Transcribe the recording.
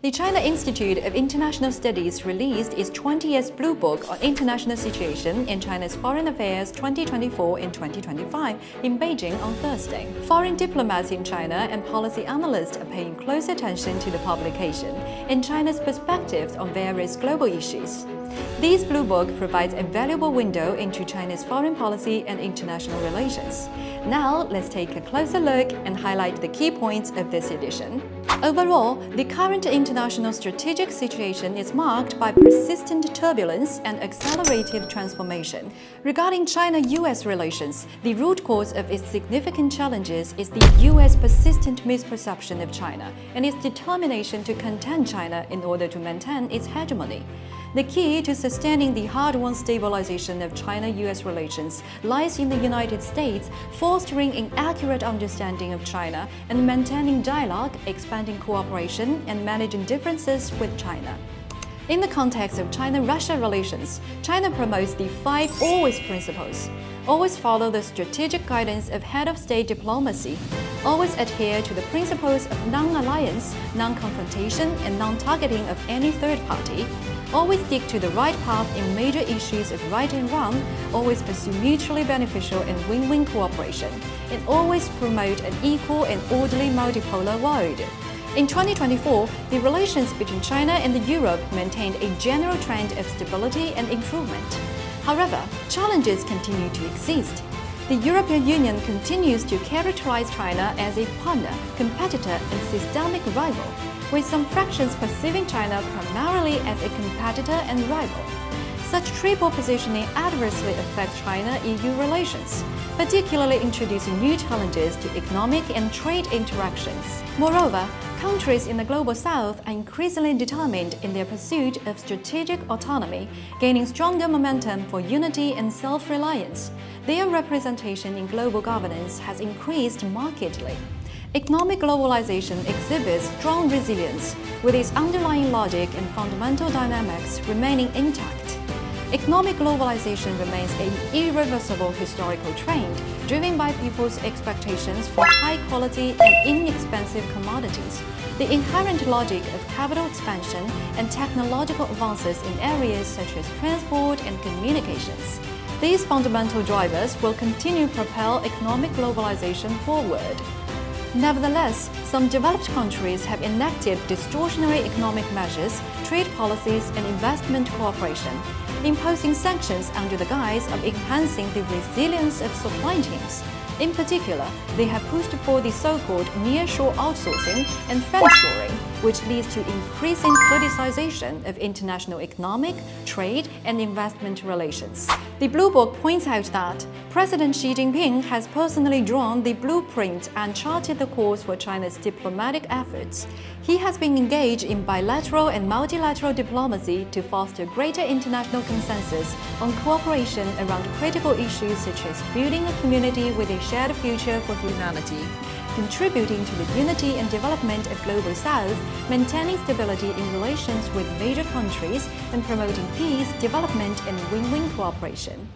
The China Institute of International Studies released its CIIS Blue Book on International Situation in China's Foreign Affairs 2024 and 2025 in Beijing on Thursday. Foreign diplomats in China and policy analysts are paying close attention to the publication and China's perspectives on various global issues. This Blue Book provides a valuable window into China's foreign policy and international relations. Now, let's take a closer look and highlight the key points of this edition. Overall, the current international strategic situation is marked by persistent turbulence and accelerated transformation. Regarding China-US relations, the root cause of its significant challenges is the US persistent misperception of China and its determination to contain China in order to maintain its hegemony. The key to sustaining the hard-won stabilization of China-US relations lies in the United States fostering an accurate understanding of China and maintaining dialogue, expanding cooperation, and managing differences with China. In the context of China-Russia relations, China promotes the 5 always principles. Always follow the strategic guidance of head of state diplomacy. Always adhere to the principles of non-alliance, non-confrontation, and non-targeting of any third party. Always stick to the right path in major issues of right and wrong. Always pursue mutually beneficial and win-win cooperation. And always promote an equal and orderly multipolar world. In 2024, the relations between China and Europe maintained a general trend of stability and improvement. However, challenges continue to exist. The European Union continues to characterize China as a partner, competitor, and systemic rival, with some fractions perceiving China primarily as a competitor and rival. Such triple positioning adversely affects China-EU relations, particularly introducing new challenges to economic and trade interactions. Moreover, countries in the Global South are increasingly determined in their pursuit of strategic autonomy, gaining stronger momentum for unity and self-reliance. Their representation in global governance has increased markedly. Economic globalization exhibits strong resilience, with its underlying logic and fundamental dynamics remaining intact. Economic globalization remains an irreversible historical trend, driven by people's expectations for high-quality and inexpensive commodities, the inherent logic of capital expansion, and technological advances in areas such as transport and communications. These fundamental drivers will continue to propel economic globalization forward. Nevertheless, some developed countries have enacted distortionary economic measures, trade policies, and investment cooperation, imposing sanctions under the guise of enhancing the resilience of supply chains. In particular, they have pushed for the so-called nearshore outsourcing and friendshoring, which leads to increasing politicization of international economic, trade, and investment relations. The Blue Book points out that President Xi Jinping has personally drawn the blueprint and charted the course for China's diplomatic efforts. He has been engaged in bilateral and multilateral diplomacy to foster greater international consensus on cooperation around critical issues such as building a community with a shared future for humanity, contributing to the unity and development of Global South, maintaining stability in relations with major countries, and promoting peace, development, and win-win cooperation.